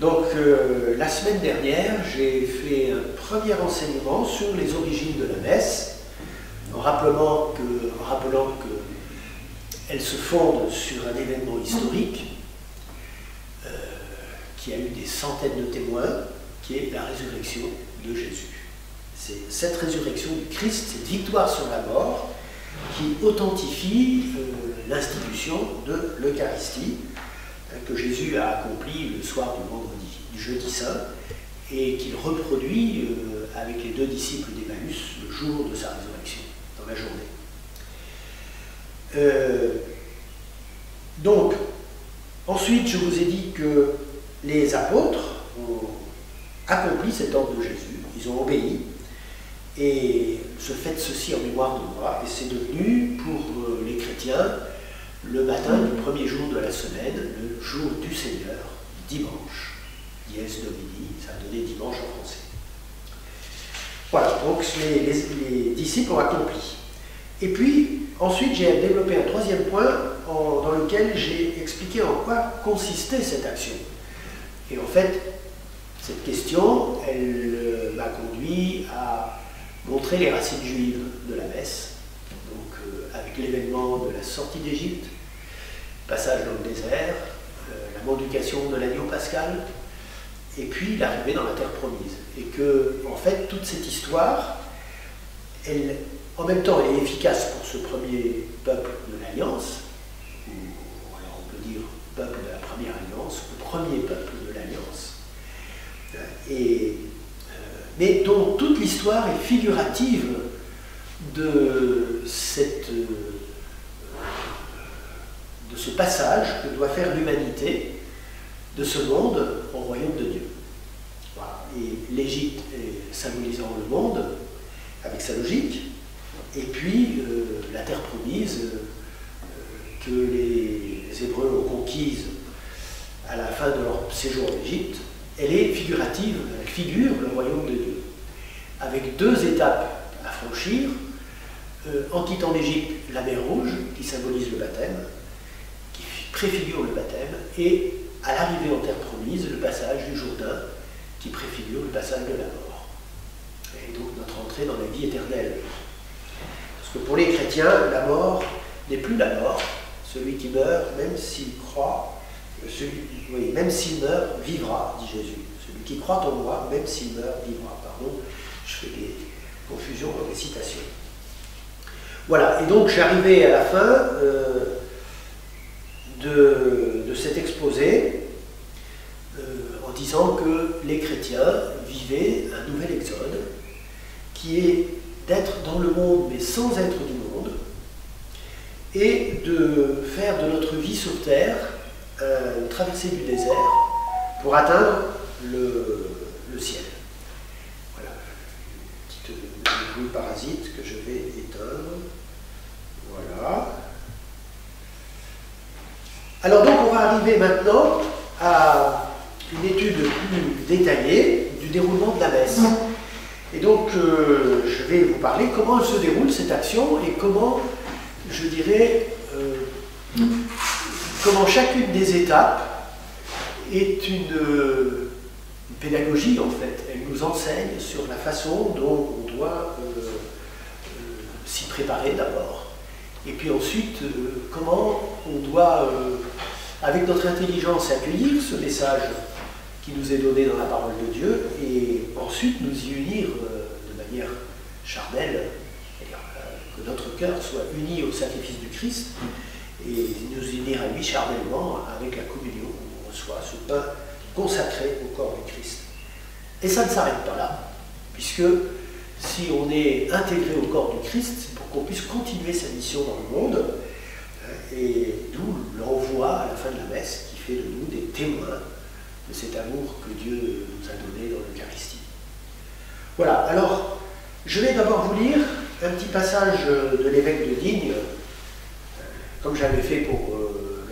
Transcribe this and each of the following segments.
Donc, la semaine dernière, j'ai fait un premier enseignement sur les origines de la messe, en rappelant qu'elle se fonde sur un événement historique qui a eu des centaines de témoins, qui est la résurrection de Jésus. C'est cette résurrection du Christ, cette victoire sur la mort, qui authentifie l'institution de l'Eucharistie que Jésus a accompli le soir du jeudi saint, et qu'il reproduit avec les 2 disciples d'Emmaüs le jour de sa résurrection, dans la journée. Donc, ensuite, je vous ai dit que les apôtres ont accompli cet ordre de Jésus, ils ont obéi, et se faites ceci en mémoire de moi, et c'est devenu pour les chrétiens le matin du premier jour de la semaine, le jour du Seigneur, dimanche, dies Domini, ça a donné dimanche en français. Voilà, donc les disciples ont accompli. Et puis, ensuite, j'ai développé un troisième point dans lequel j'ai expliqué en quoi consistait cette action. Et en fait, cette question, elle m'a conduit à montrer les racines juives de la messe, donc avec l'événement de la sortie d'Égypte, passage dans le désert, la mendication de l'agneau pascal, et puis l'arrivée dans la terre promise. Et que, en fait, toute cette histoire, elle, en même temps, elle est efficace pour ce premier peuple de l'Alliance, ou alors on peut dire peuple de la première Alliance, le premier peuple de l'Alliance, mais dont toute l'histoire est figurative de ce passage que doit faire l'humanité de ce monde au royaume de Dieu. Voilà. Et l'Égypte symbolisant le monde, avec sa logique, et puis la terre promise que les Hébreux ont conquise à la fin de leur séjour en Égypte, elle est figurative, elle figure le royaume de Dieu, avec 2 étapes à franchir, en quittant l'Égypte, la mer Rouge, qui symbolise le baptême, qui préfigure le baptême, et à l'arrivée en terre promise, le passage du Jourdain, qui préfigure le passage de la mort. Et donc notre entrée dans la vie éternelle. Parce que pour les chrétiens, la mort n'est plus la mort. Celui qui meurt, même s'il croit, même s'il meurt, vivra, dit Jésus. Celui qui croit en moi, même s'il meurt, vivra. Pardon, je fais des confusions dans les citations. Voilà, et donc j'arrivais à la fin de cet exposé en disant que les chrétiens vivaient un nouvel exode qui est d'être dans le monde mais sans être du monde, et de faire de notre vie sur terre une traversée du désert pour atteindre le ciel. Voilà, une petite bruit parasite que je vais éteindre. Voilà. Alors donc on va arriver maintenant à une étude plus détaillée du déroulement de la messe. Et donc je vais vous parler comment se déroule cette action et comment, je dirais, comment chacune des étapes est une pédagogie en fait. Elle nous enseigne sur la façon dont on doit s'y préparer d'abord. Et puis ensuite, comment on doit, avec notre intelligence, accueillir ce message qui nous est donné dans la parole de Dieu, et ensuite nous y unir de manière charnelle, c'est-à-dire que notre cœur soit uni au sacrifice du Christ, et nous unir à lui charnellement avec la communion où on reçoit ce pain consacré au corps du Christ. Et ça ne s'arrête pas là, puisque si on est intégré au corps du Christ, c'est pour qu'on puisse continuer sa mission dans le monde, et d'où l'envoi à la fin de la messe qui fait de nous des témoins de cet amour que Dieu nous a donné dans l'Eucharistie. Voilà, alors je vais d'abord vous lire un petit passage de l'évêque de Digne, comme j'avais fait pour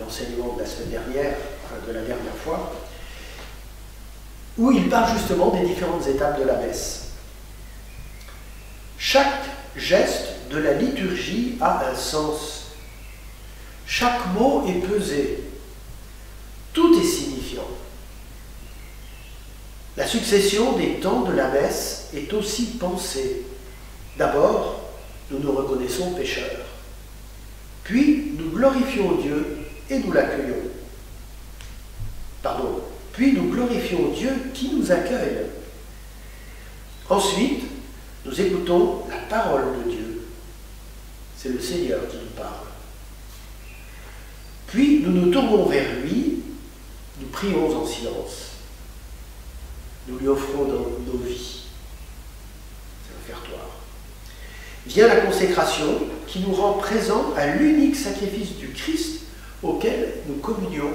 l'enseignement de la semaine dernière, enfin de la dernière fois, où il parle justement des différentes étapes de la messe. Chaque geste de la liturgie a un sens. Chaque mot est pesé. Tout est signifiant. succession des temps de la messe est aussi pensée. D'abord, nous nous reconnaissons pécheurs. Puis, nous glorifions Dieu et nous l'accueillons. Puis nous glorifions Dieu qui nous accueille. Ensuite, nous écoutons la parole de Dieu. C'est le Seigneur qui nous parle. Puis nous nous tournons vers lui, nous prions en silence. Nous lui offrons nos vies. C'est l'offertoire. Vient la consécration qui nous rend présents à l'unique sacrifice du Christ auquel nous communions.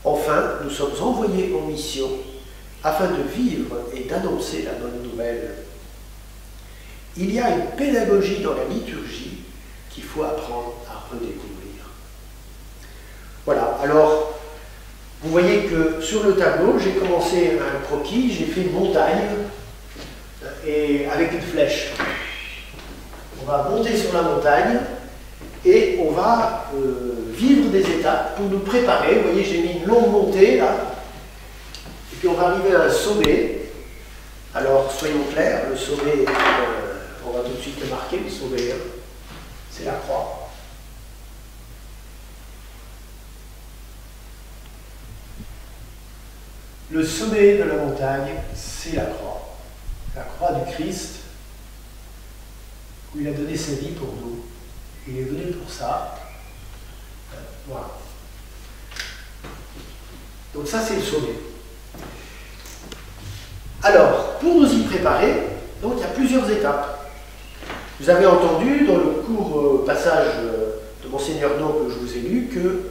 Enfin, nous sommes envoyés en mission afin de vivre et d'annoncer la bonne nouvelle. Il y a une pédagogie dans la liturgie qu'il faut apprendre à redécouvrir. Voilà, alors, vous voyez que sur le tableau, j'ai commencé un croquis, j'ai fait une montagne, et avec une flèche. On va monter sur la montagne, et on va vivre des étapes pour nous préparer. Vous voyez, j'ai mis une longue montée là, et puis on va arriver à un sommet. Alors, soyons clairs, le sommet, on va tout de suite le marquer, le sommet, c'est la croix. Le sommet de la montagne, c'est la croix du Christ, où il a donné sa vie pour nous. Il est venu pour ça. Voilà. Donc ça, c'est le sommet. Alors, pour nous y préparer, donc il y a plusieurs étapes. Vous avez entendu dans le court passage de Monseigneur No que je vous ai lu que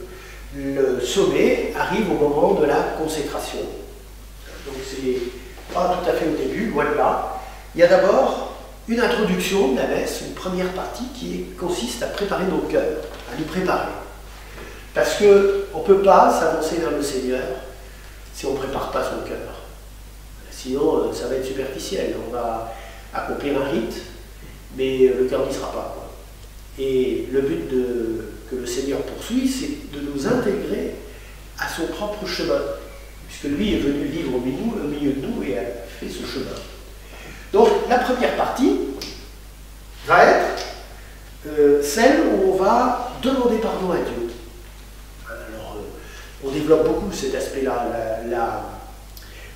le sommet arrive au moment de la consécration. Donc c'est pas tout à fait au début, loin de là. Il y a d'abord une introduction de la messe, une première partie qui consiste à préparer nos cœurs, à nous préparer. Parce qu'on ne peut pas s'avancer vers le Seigneur si on ne prépare pas son cœur. Sinon, ça va être superficiel. On va accomplir un rite, mais le cœur n'y sera pas, quoi. Et le but que le Seigneur poursuit, c'est de nous intégrer à son propre chemin, puisque lui est venu vivre au milieu de nous et a fait ce chemin. Donc, la première partie va être celle où on va demander pardon à Dieu. Alors, on développe beaucoup cet aspect-là.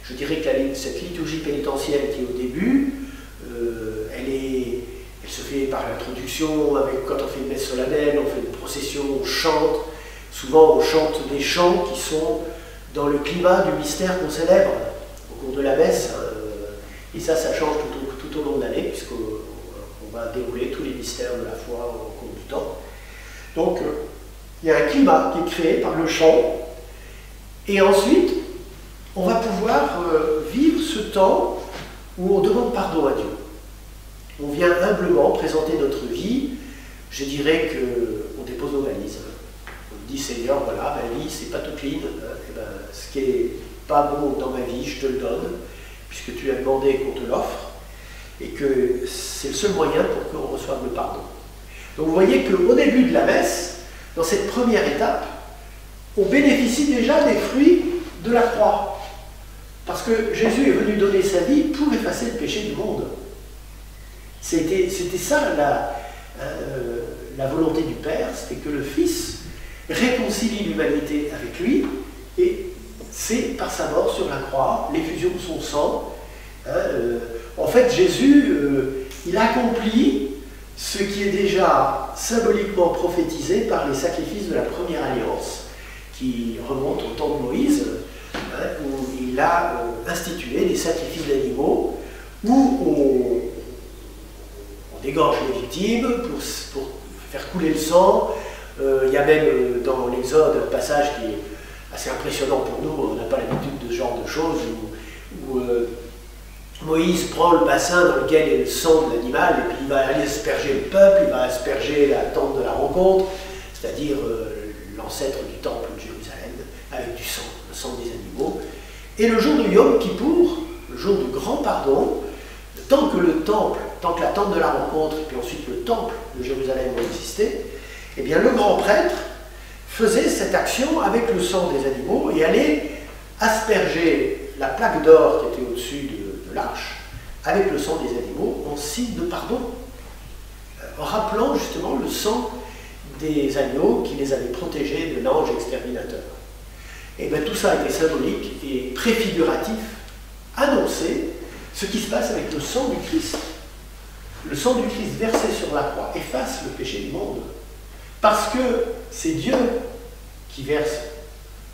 Je dirais que cette liturgie pénitentielle qui est au début, elle se fait par l'introduction, quand on fait une messe solennelle, on fait une procession, on chante. Souvent, on chante des chants qui sont dans le climat du mystère qu'on célèbre au cours de la messe. Et ça change tout au long de l'année, puisqu'on va dérouler tous les mystères de la foi au cours du temps. Donc, il y a un climat qui est créé par le chant. Et ensuite, on va pouvoir vivre ce temps où on demande pardon à Dieu. On vient humblement présenter notre vie. Je dirais qu'on dépose nos valises. On dit, Seigneur, voilà, ma vie, c'est pas toute clean. Et ben, ce qui est pas bon dans ma vie, je te le donne, puisque tu as demandé qu'on te l'offre, et que c'est le seul moyen pour qu'on reçoive le pardon. Donc vous voyez qu'au début de la messe, dans cette première étape, on bénéficie déjà des fruits de la croix. Parce que Jésus est venu donner sa vie pour effacer le péché du monde. C'était ça la volonté du Père, c'était que le Fils réconcilie l'humanité avec lui, et c'est par sa mort sur la croix, l'effusion de son sang. En fait, Jésus, il accomplit ce qui est déjà symboliquement prophétisé par les sacrifices de la première alliance, qui remontent au temps de Moïse, où il a institué des sacrifices d'animaux, où on dégorge les victimes pour faire couler le sang. Il y a même dans l'Exode un passage qui est assez impressionnant pour nous, on n'a pas l'habitude de ce genre de choses, où Moïse prend le bassin dans lequel est le sang de l'animal, et puis il va aller asperger le peuple, il va asperger la tente de la rencontre, c'est-à-dire l'ancêtre du temple de Jérusalem, avec du sang, le sang des animaux. Et le jour de Yom Kippour, le jour du grand pardon, tant que la tente de la rencontre, et puis ensuite le temple de Jérusalem ont existé, eh bien le grand prêtre faisait cette action avec le sang des animaux et allait asperger la place plaque d'or qui était au-dessus de l'arche, avec le sang des animaux, en signe de pardon, en rappelant justement le sang des agneaux qui les avaient protégés de l'ange exterminateur. Et bien tout ça a été symbolique et préfiguratif, annoncé ce qui se passe avec le sang du Christ. Le sang du Christ versé sur la croix efface le péché du monde. Parce que c'est Dieu qui verse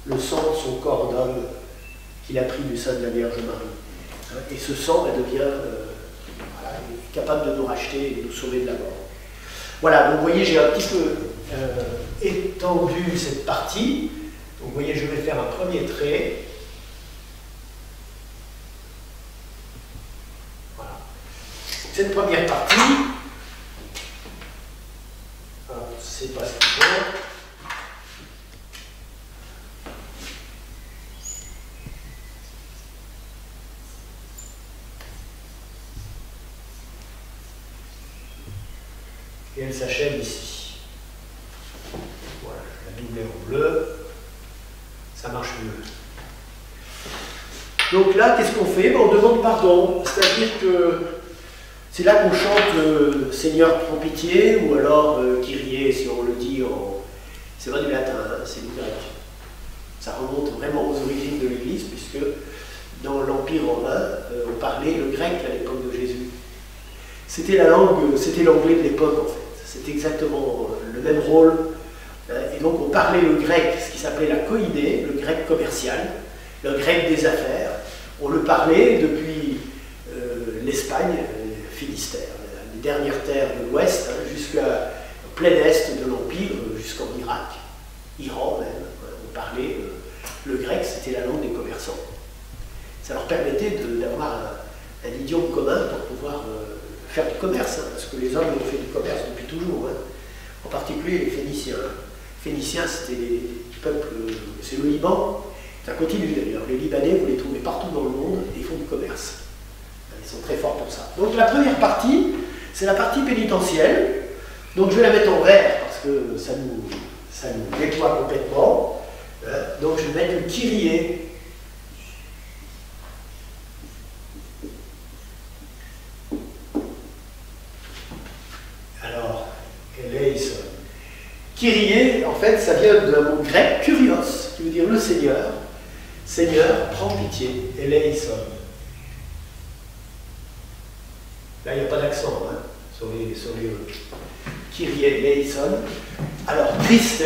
le sang de son corps d'homme qu'il a pris du sein de la Vierge Marie. Et ce sang devient voilà, capable de nous racheter et de nous sauver de la mort. Voilà, donc vous voyez, j'ai un petit peu étendu cette partie. Donc vous voyez, je vais faire un premier trait. Voilà. Cette première partie, c'est pas ce qu'il faut. Et elle s'achève ici. Voilà, je la doubler en bleu. Ça marche mieux. Donc là, qu'est-ce qu'on fait? On demande pardon. C'est-à-dire que c'est là qu'on chante Seigneur, prends pitié, ou alors Kyrie, si on le dit en. C'est pas du latin, hein, c'est du grec. Ça remonte vraiment aux origines de l'Église, puisque dans l'Empire romain, on parlait le grec à l'époque de Jésus. C'était la langue, c'était l'anglais de l'époque en fait. C'était exactement le même rôle. Et donc on parlait le grec, ce qui s'appelait la koiné, le grec commercial, le grec des affaires. On le parlait depuis l'Espagne, Finistère, les dernières terres de l'Ouest, hein, jusqu'à plein Est de l'Empire, jusqu'en Irak, Iran même. On parlait le grec, c'était la langue des commerçants. Ça leur permettait d'avoir un idiome commun pour pouvoir faire du commerce, hein, parce que les hommes ont fait du commerce depuis toujours, hein, en particulier les Phéniciens. Les Phéniciens, c'était des peuples, c'est le Liban, ça continue d'ailleurs. Les Libanais, vous les trouvez partout dans le monde, et ils font du commerce. Ils sont très forts pour ça. Donc la première partie, c'est la partie pénitentielle. Donc je vais la mettre en vert, parce que ça nous nettoie complètement. Donc je vais mettre le Kyrie. Alors, eleison. Kyrie, en fait, ça vient d'un mot grec, kurios, qui veut dire le Seigneur. Seigneur, prends pitié, eleison. Là, il n'y a pas d'accent, hein, sur les Kyrie, eleison. Alors, Christe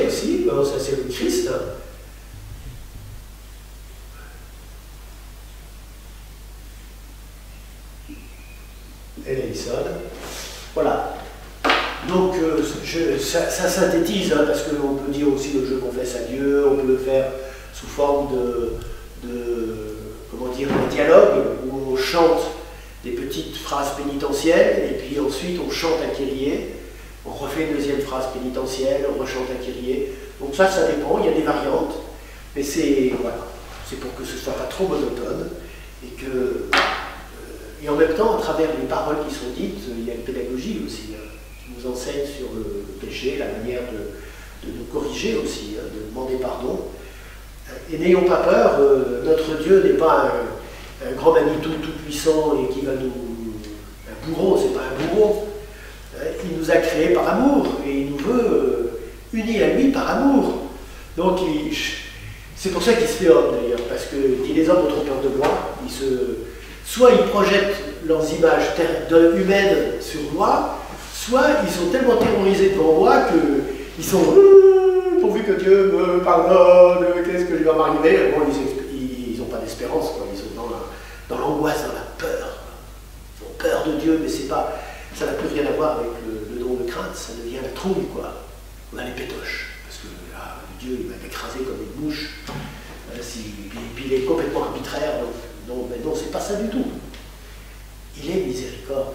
aussi, bon, ça c'est le Christ. Hein. Eleison. Voilà. Donc, ça synthétise, hein, parce qu'on peut dire aussi le je confesse à Dieu, on peut le faire sous forme comment dire, un dialogue, où on chante des petites phrases pénitentielles, et puis ensuite on chante à Kyrie, on refait une deuxième phrase pénitentielle, on rechante à Kyrie. Donc ça dépend, il y a des variantes, mais c'est voilà, c'est pour que ce ne soit pas trop monotone, et en même temps, à travers les paroles qui sont dites, il y a une pédagogie aussi, hein, qui nous enseigne sur le péché, la manière de nous corriger aussi, hein, de demander pardon. Et n'ayons pas peur, notre Dieu n'est pas un grand Manitou tout-puissant et qui va nous... Un bourreau, c'est pas un bourreau. Il nous a créés par amour et il nous veut unis à lui par amour. Donc c'est pour ça qu'il se fait homme d'ailleurs, parce que dit les hommes ont trop peur de moi, soit ils projettent leurs images humaines sur moi, soit ils sont tellement terrorisés devant moi qu'ils sont pourvu que Dieu me pardonne, qu'est-ce que lui va m'arriver. Bon, ils n'ont pas d'espérance, quoi. Ils sont dans l'angoisse, dans la peur. Ils ont peur de Dieu, mais c'est pas, ça n'a plus rien à voir avec le don de crainte, ça devient la trouille, quoi. On a les pétoches, parce que là, Dieu il va t'écraser comme une mouche, puis il est complètement arbitraire, donc non, c'est pas ça du tout. Il est miséricorde.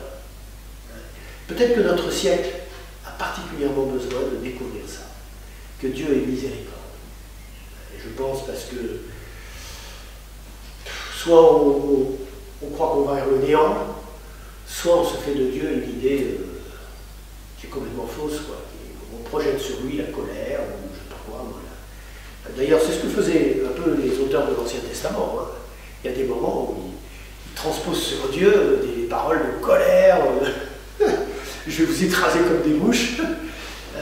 Peut-être que notre siècle a particulièrement besoin de découvrir ça, que Dieu est miséricorde. Et je pense parce que soit on croit qu'on va vers le néant, soit on se fait de Dieu une idée qui est complètement fausse, quoi. On projette sur lui la colère, ou je ne sais pas quoi. Voilà. D'ailleurs, c'est ce que faisaient un peu les auteurs de l'Ancien Testament. Hein. Il y a des moments où il transpose sur Dieu des paroles de colère. Je vais vous écraser comme des mouches.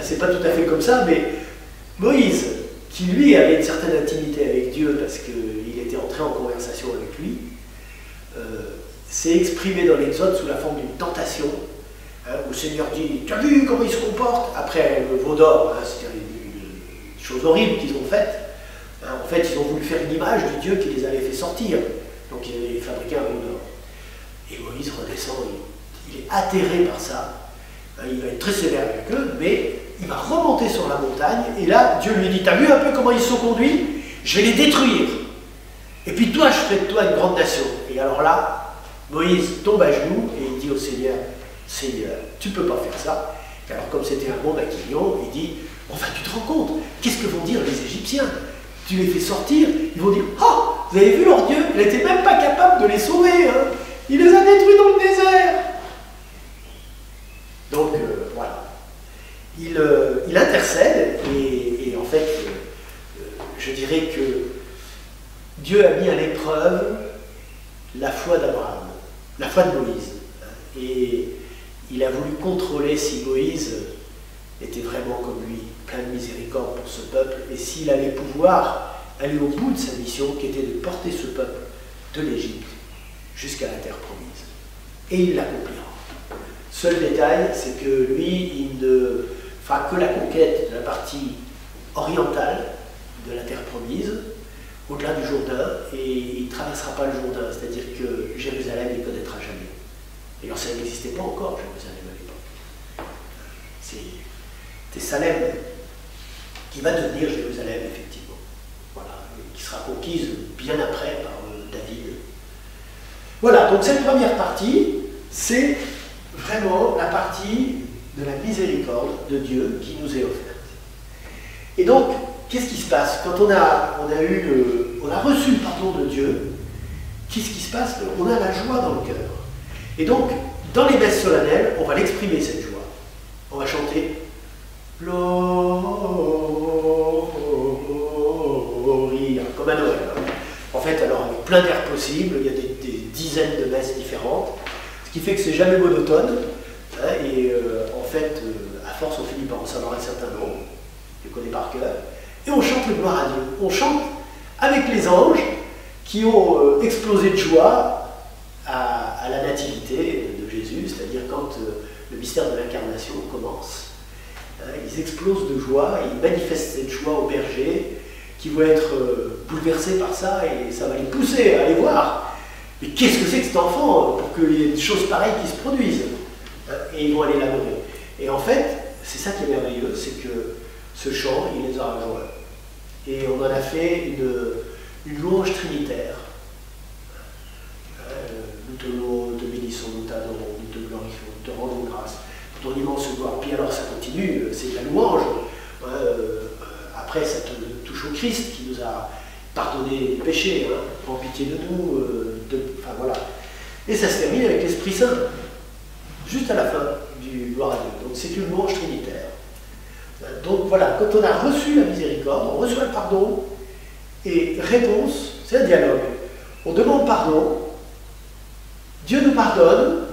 C'est pas tout à fait comme ça, mais Moïse, qui lui avait une certaine intimité avec Dieu parce qu'il était entré en conversation avec lui, s'est exprimé dans l'Exode sous la forme d'une tentation, où le Seigneur dit « Tu as vu comment il se comporte ?» Après le veau d'or, c'est-à-dire une chose horrible qu'ils ont faite. En fait, ils ont voulu faire une image du Dieu qui les avait fait sortir. Donc ils avaient fabriqué un veau d'or. Et Moïse redescend, il est atterré par ça. Il va être très sévère avec eux, mais il va remonter sur la montagne, et là, Dieu lui dit, t'as vu un peu comment ils sont conduits? Je vais les détruire. Et puis toi, je ferai de toi une grande nation. Et alors là, Moïse tombe à genoux, et il dit au Seigneur, Seigneur, tu ne peux pas faire ça. Et alors comme c'était un bon maquignon, il dit, enfin tu te rends compte, qu'est-ce que vont dire les Égyptiens? Tu les fais sortir, ils vont dire, oh, vous avez vu leur Dieu? Il n'était même pas capable de les sauver, hein. Il les a détruits dans le désert. Donc voilà, il intercède et en fait, je dirais que Dieu a mis à l'épreuve la foi d'Abraham, la foi de Moïse. Et il a voulu contrôler si Moïse était vraiment comme lui, plein de miséricorde pour ce peuple, et s'il allait pouvoir aller au bout de sa mission, qui était de porter ce peuple de l'Égypte jusqu'à la terre promise. Et il l'accomplira. Seul détail, c'est que lui, il ne fera que la conquête de la partie orientale de la terre promise, au-delà du Jourdain, et il ne traversera pas le Jourdain, c'est-à-dire que Jérusalem ne connaîtra jamais. D'ailleurs, ça n'existait pas encore, Jérusalem, à l'époque. C'est Salem qui va devenir Jérusalem, effectivement. Voilà, et qui sera conquise bien après par David. Voilà, donc cette première partie, c'est vraiment la partie de la miséricorde de Dieu qui nous est offerte. Et donc, qu'est-ce qui se passe? Quand on a reçu le pardon de Dieu, qu'est-ce qui se passe? On a la joie dans le cœur. Et donc, dans les messes solennelles, on va l'exprimer cette joie. On va chanter Gloria, comme à Noël. En fait, alors, avec plein d'airs possibles, il y a des dizaines de messes différentes, ce qui fait que c'est jamais monotone. Et en fait, à force, on finit par en savoir un certain nombre, je les connais par cœur, et on chante le gloire à Dieu. On chante avec les anges qui ont explosé de joie à la nativité de Jésus, c'est-à-dire quand le mystère de l'incarnation commence. Ils explosent de joie, ils manifestent cette joie aux bergers qui vont être bouleversés par ça et ça va les pousser à aller voir. Mais qu'est-ce que c'est que cet enfant pour qu'il y ait des choses pareilles qui se produisent? Et ils vont aller l'adorer. Et en fait, c'est ça qui est merveilleux, c'est que ce chant, il les a rejoints. Et on en a fait une louange trinitaire. Nous te louons, nous te bénissons, nous t'adorons, nous te glorifions, nous te rendons grâce. Ton immense gloire. Puis alors ça continue, c'est de la louange. Après, ça touche au Christ qui nous a pardonné les péchés, prends pitié de nous, enfin voilà. Et ça se termine avec l'Esprit Saint, juste à la fin du gloire à Dieu. Donc c'est une louange trinitaire. Donc voilà, quand on a reçu la miséricorde, on reçoit le pardon, et réponse, c'est un dialogue. On demande pardon, Dieu nous pardonne,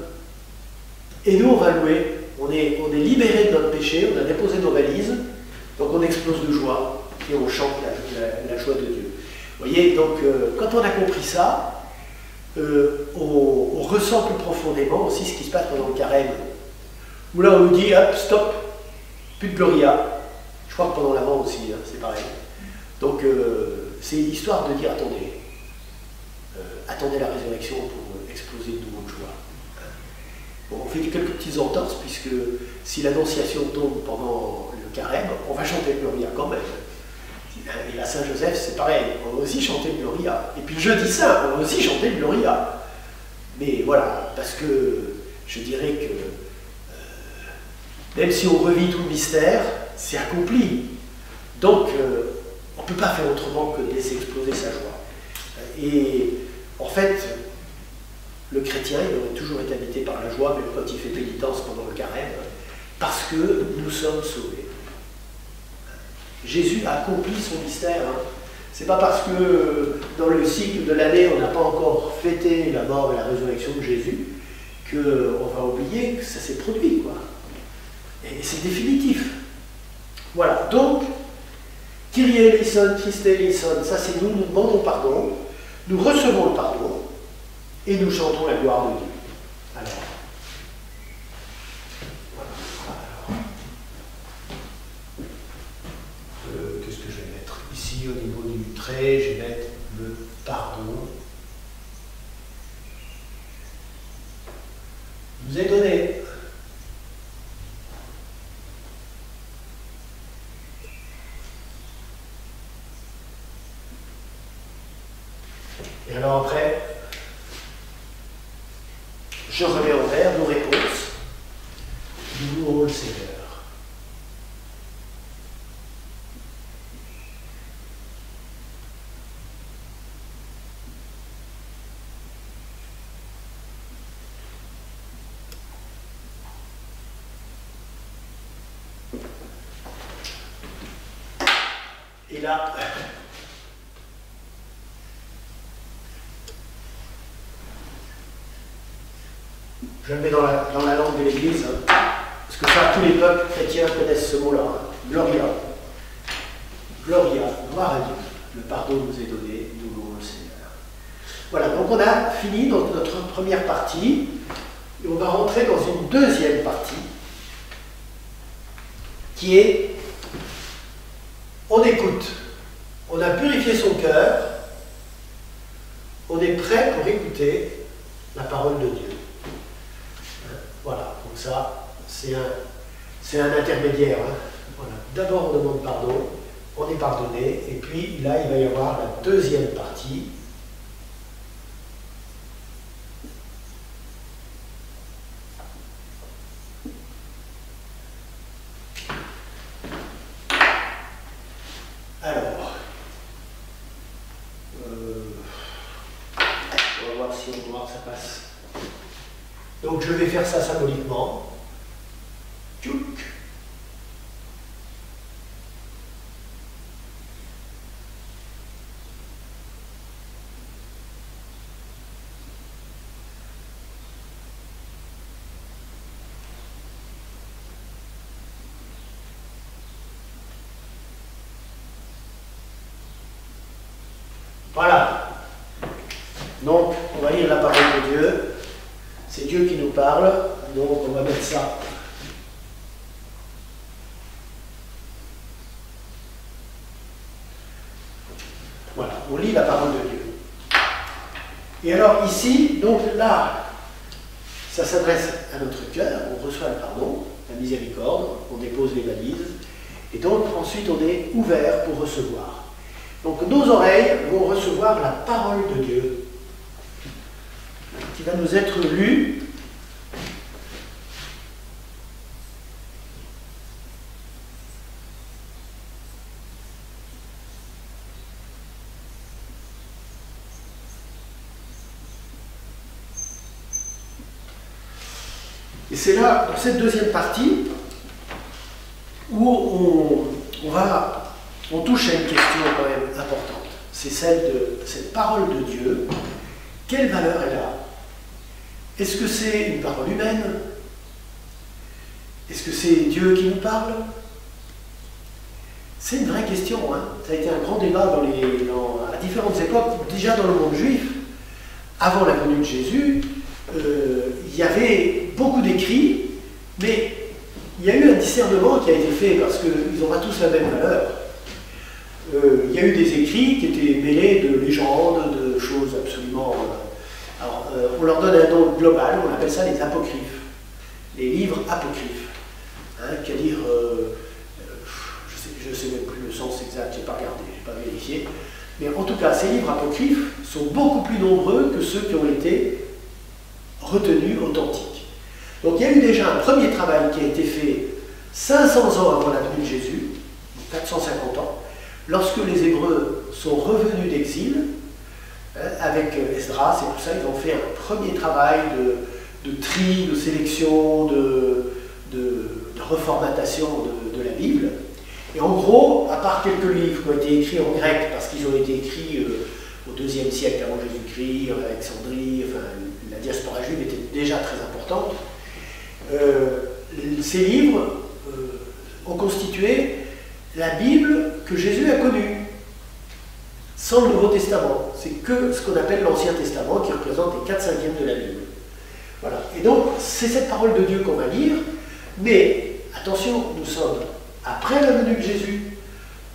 et nous on va louer. On est libéré de notre péché, on a déposé nos valises, donc on explose de joie, et on chante la joie de Dieu. Vous voyez, donc quand on a compris ça, on ressent plus profondément aussi ce qui se passe pendant le carême, où là on nous dit, hop, stop, plus de Gloria. Je crois que pendant l'Avent aussi, c'est pareil. Donc c'est histoire de dire, attendez la résurrection pour exploser de nouveau de joie. Bon, on fait quelques petites entorses, puisque si l'Annonciation tombe pendant le carême, on va chanter le Gloria quand même. Et la Saint-Joseph, c'est pareil, on va aussi chanter le Gloria. Et puis le Jeudi Saint, on va aussi chanter le Gloria. Mais voilà, parce que je dirais que même si on revit tout le mystère, c'est accompli. Donc, on ne peut pas faire autrement que de laisser exploser sa joie. Et en fait, le chrétien, il aurait toujours été habité par la joie, même quand il fait pénitence pendant le carême, parce que nous sommes sauvés. Jésus a accompli son mystère. C'est pas parce que dans le cycle de l'année, on n'a pas encore fêté la mort et la résurrection de Jésus qu'on va oublier que ça s'est produit, quoi. Et c'est définitif. Voilà, donc, Kyrie eleison, Christe eleison, ça c'est nous demandons pardon, nous recevons le pardon, et nous chantons la gloire de Dieu. Alors, voilà. Qu'est-ce que je vais mettre ici au niveau du trait? Je vais mettre le pardon. Il nous est donné. Et alors après, je remets en vers nos réponses. Nous louons le Seigneur. Et là, je le mets dans la langue de l'Église, hein, parce que ça, tous les peuples chrétiens connaissent ce mot-là. Hein. Gloria. Gloria, gloire à Dieu. Le pardon nous est donné, nous louons le Seigneur. Voilà, donc on a fini donc, notre première partie, et on va rentrer dans une deuxième partie, qui est, on écoute, on a purifié son cœur, on est prêt pour écouter la parole de Dieu. Voilà, donc ça, c'est un intermédiaire. Hein. Voilà. D'abord, on demande pardon, on est pardonné, et puis là, il va y avoir la deuxième partie. Alors, on va voir si on voit que ça passe. Donc je vais faire ça symboliquement. Tchouk. Voilà. Donc, on va lire la parole de Dieu. C'est Dieu qui nous parle, donc on va mettre ça. Voilà, on lit la parole de Dieu. Et alors ici, donc là, ça s'adresse à notre cœur, on reçoit le pardon, la miséricorde, on dépose les valises, et donc ensuite on est ouvert pour recevoir. Donc nos oreilles vont recevoir la parole de Dieu, qui va nous être lue. Et c'est là, dans cette deuxième partie, où on touche à une question quand même importante. C'est celle de cette parole de Dieu. Quelle valeur elle a? Est-ce que c'est une parole humaine? Est-ce que c'est Dieu qui nous parle? C'est une vraie question. Hein. Ça a été un grand débat à différentes époques, déjà dans le monde juif. Avant la venue de Jésus, il y avait beaucoup d'écrits, mais il y a eu un discernement qui a été fait parce qu'ils n'ont pas tous la même valeur. Il y a eu des écrits qui étaient mêlés de légendes, de choses absolument... on leur donne un nom global, on appelle ça les apocryphes, les livres apocryphes. Hein, c'est-à-dire, je ne sais même plus le sens exact, je n'ai pas regardé, je n'ai pas vérifié. Mais en tout cas, ces livres apocryphes sont beaucoup plus nombreux que ceux qui ont été retenus authentiques. Donc il y a eu déjà un premier travail qui a été fait 500 ans avant la venue de Jésus, 450 ans, lorsque les Hébreux sont revenus d'exil, avec Esdras et tout ça, ils ont fait un premier travail de tri, de sélection, de reformatation de la Bible. Et en gros, à part quelques livres qui ont été écrits en grec, parce qu'ils ont été écrits au IIe siècle avant Jésus-Christ, en Alexandrie, enfin, la diaspora juive était déjà très importante, ces livres ont constitué la Bible que Jésus a connue, sans le Nouveau Testament. C'est que ce qu'on appelle l'Ancien Testament, qui représente les 4/5 de la Bible. Voilà. Et donc, c'est cette parole de Dieu qu'on va lire, mais attention, nous sommes après la venue de Jésus.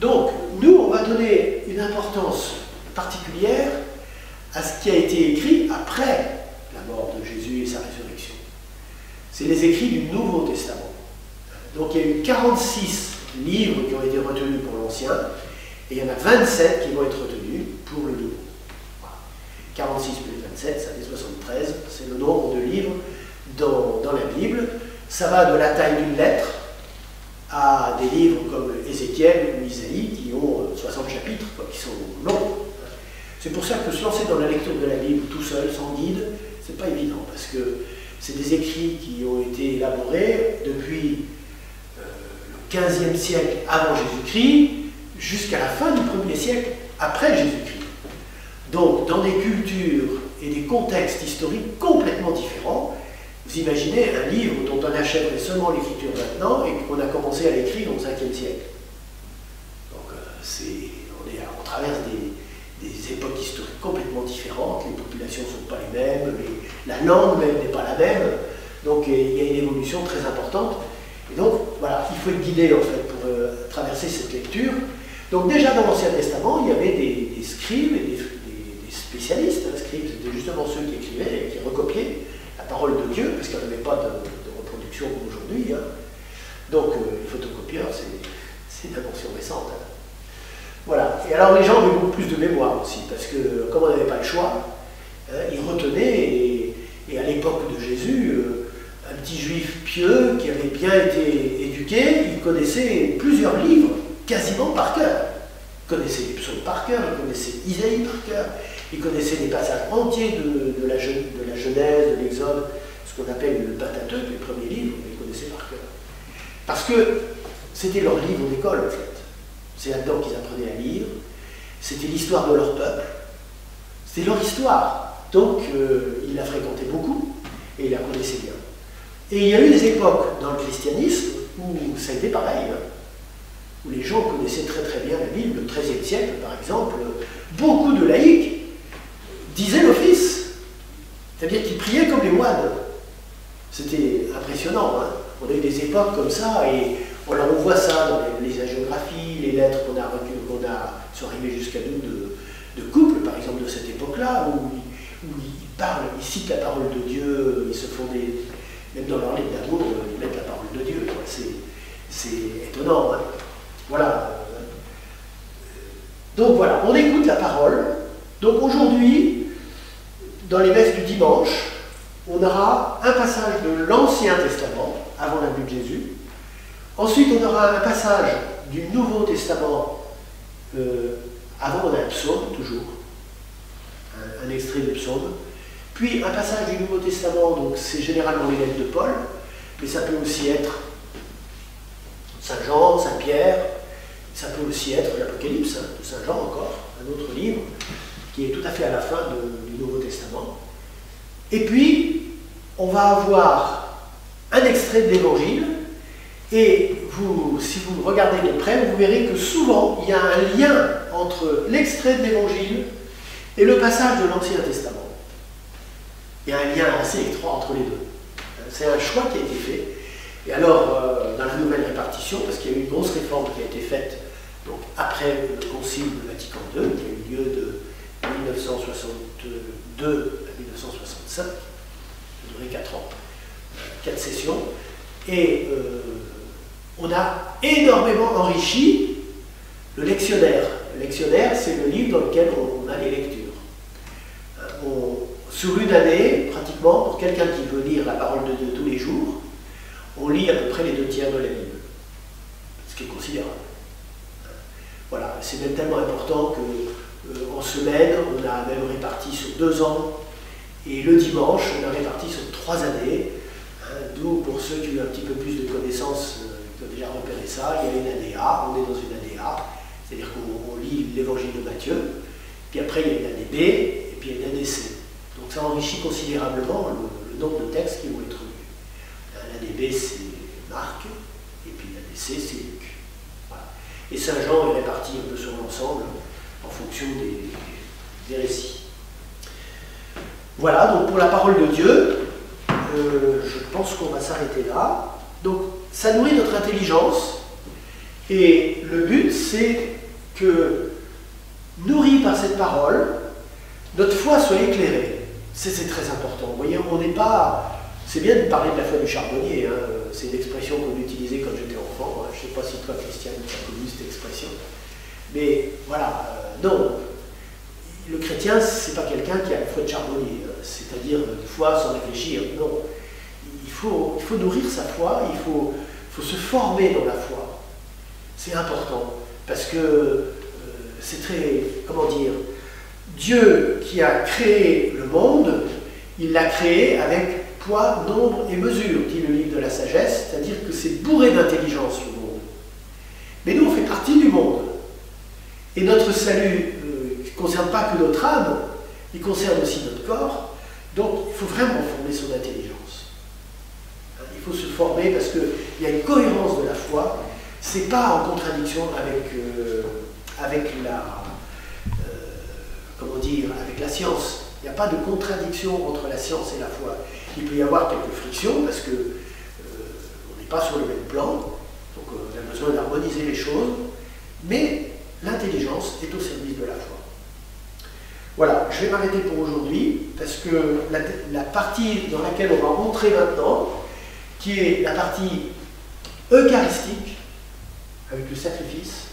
Donc, nous, on va donner une importance particulière à ce qui a été écrit après la mort de Jésus et sa résurrection. C'est les écrits du Nouveau Testament. Donc, il y a eu 46 livres qui ont été retenus pour l'Ancien, et il y en a 27 qui vont être retenus pour le Nouveau. Voilà. 46 plus 27, ça fait 73, c'est le nombre de livres dans la Bible. Ça va de la taille d'une lettre à des livres comme Ézéchiel ou Isaïe qui ont 60 chapitres, quoi, qui sont longs. C'est pour ça que se lancer dans la lecture de la Bible tout seul, sans guide, c'est pas évident, parce que c'est des écrits qui ont été élaborés depuis le 15e siècle avant Jésus-Christ jusqu'à la fin du 1er siècle après Jésus-Christ. Donc, dans des cultures et des contextes historiques complètement différents. Vous imaginez un livre dont on achèverait seulement l'écriture maintenant et qu'on a commencé à l'écrire au 5e siècle. Donc, on traverse des époques historiques complètement différentes, les populations ne sont pas les mêmes, la langue même n'est pas la même, donc il y a une évolution très importante. Et donc, voilà, il faut être guidé en fait pour traverser cette lecture. Donc déjà dans l'Ancien Testament, il y avait des scribes et des spécialistes. Scribes, c'était justement ceux qui écrivaient et qui recopiaient la parole de Dieu, parce qu'il n'y avait pas de reproduction comme aujourd'hui. Hein. Donc les photocopieurs, c'est une invention récente. Hein. Voilà. Et alors les gens avaient beaucoup plus de mémoire aussi, parce que comme on n'avait pas le choix, hein, ils retenaient, et à l'époque de Jésus, un petit juif pieux qui avait bien été éduqué, il connaissait plusieurs livres, quasiment par cœur. Il connaissait les psaumes par cœur, il connaissait Isaïe par cœur, il connaissait des passages entiers de la Genèse, de l'Exode, ce qu'on appelle le Pentateuque, les premiers livres, il les connaissait par cœur. Parce que c'était leur livre d'école en fait. C'est là-dedans qu'ils apprenaient à lire, c'était l'histoire de leur peuple, c'était leur histoire. Donc ils la fréquentaient beaucoup et ils la connaissaient bien. Et il y a eu des époques dans le christianisme où ça a été pareil, hein, où les gens connaissaient très très bien la Bible. Le XIIIe siècle, par exemple, beaucoup de laïcs disaient l'office, c'est-à-dire qu'ils priaient comme les moines. C'était impressionnant. Hein. On a eu des époques comme ça, et on voit ça dans les hagiographies, les lettres qu'on sont arrivées jusqu'à nous de couples, par exemple, de cette époque-là, où ils parlent, ils citent la parole de Dieu, ils se font même dans leur lettre d'amour, ils mettent la parole de Dieu. C'est étonnant. Hein. Voilà. Donc voilà, on écoute la parole. Donc aujourd'hui, dans les messes du dimanche, on aura un passage de l'Ancien Testament, avant la venue de Jésus. Ensuite, on aura un passage du Nouveau Testament, avant on a un psaume, toujours, un extrait de psaume. Puis un passage du Nouveau Testament, donc c'est généralement les lettres de Paul, mais ça peut aussi être Saint Jean, Saint Pierre, ça peut aussi être l'Apocalypse, hein, de Saint Jean encore, un autre livre, qui est tout à fait à la fin du Nouveau Testament. Et puis, on va avoir un extrait de l'Évangile, et si vous regardez de près, vous verrez que souvent, il y a un lien entre l'extrait de l'Évangile et le passage de l'Ancien Testament. Il y a un lien assez étroit entre les deux. C'est un choix qui a été fait. Et alors, dans la nouvelle répartition, parce qu'il y a eu une grosse réforme qui a été faite donc, après le Concile de Vatican II, qui a eu lieu de 1962 à 1965, ça a duré 4 ans, 4 sessions, et on a énormément enrichi le lectionnaire. Le lectionnaire, c'est le livre dans lequel on a les lectures. Sur une année, pratiquement, pour quelqu'un qui veut lire la parole de Dieu tous les jours, on lit à peu près les 2 tiers de la Bible, ce qui est considérable. Voilà, c'est même tellement important qu'en semaine, on a même réparti sur 2 ans, et le dimanche, on a réparti sur 3 années, hein, d'où pour ceux qui ont un petit peu plus de connaissances tu as déjà repéré ça, il y a une ADA, on est dans une ADA, c'est-à-dire qu'on lit l'évangile de Matthieu, puis après il y a une ADB, et puis il y a une ADC. Donc ça enrichit considérablement le nombre de textes qui vont être lus. L'ADB c'est Marc, et puis l'ADC c'est Luc. Voilà. Et Saint Jean est réparti un peu sur l'ensemble en fonction des récits. Voilà, donc pour la parole de Dieu, je pense qu'on va s'arrêter là. Donc ça nourrit notre intelligence, et le but c'est que, nourri par cette parole, notre foi soit éclairée. C'est très important. Vous voyez, on n'est pas... C'est bien de parler de la foi du charbonnier, hein. C'est une expression qu'on utilisait quand j'étais enfant. Hein. Je ne sais pas si toi, Christiane, tu as connu cette expression. Mais voilà, non. Le chrétien, ce n'est pas quelqu'un qui a une foi de charbonnier, hein. C'est-à-dire une foi sans réfléchir. Non. Il faut nourrir sa foi, il faut se former dans la foi. C'est important, parce que c'est très, comment dire, Dieu qui a créé le monde, il l'a créé avec poids, nombre et mesure, dit le livre de la sagesse, c'est-à-dire que c'est bourré d'intelligence le monde. Mais nous, on fait partie du monde. Et notre salut ne concerne pas que notre âme, il concerne aussi notre corps, donc il faut vraiment former son intelligence. Il faut se former parce qu'il y a une cohérence de la foi, c'est pas en contradiction avec la science. Il n'y a pas de contradiction entre la science et la foi. Il peut y avoir quelques frictions parce que on n'est pas sur le même plan, donc on a besoin d'harmoniser les choses, mais l'intelligence est au service de la foi. Voilà, je vais m'arrêter pour aujourd'hui parce que la partie dans laquelle on va rentrer maintenant, qui est la partie eucharistique, avec le sacrifice,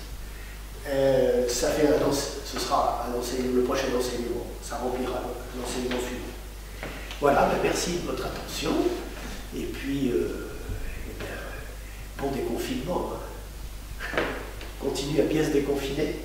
ce sera le prochain enseignement, ça remplira l'enseignement suivant. Voilà, merci de votre attention, et puis bon déconfinement, hein. Continue à bien se déconfiner.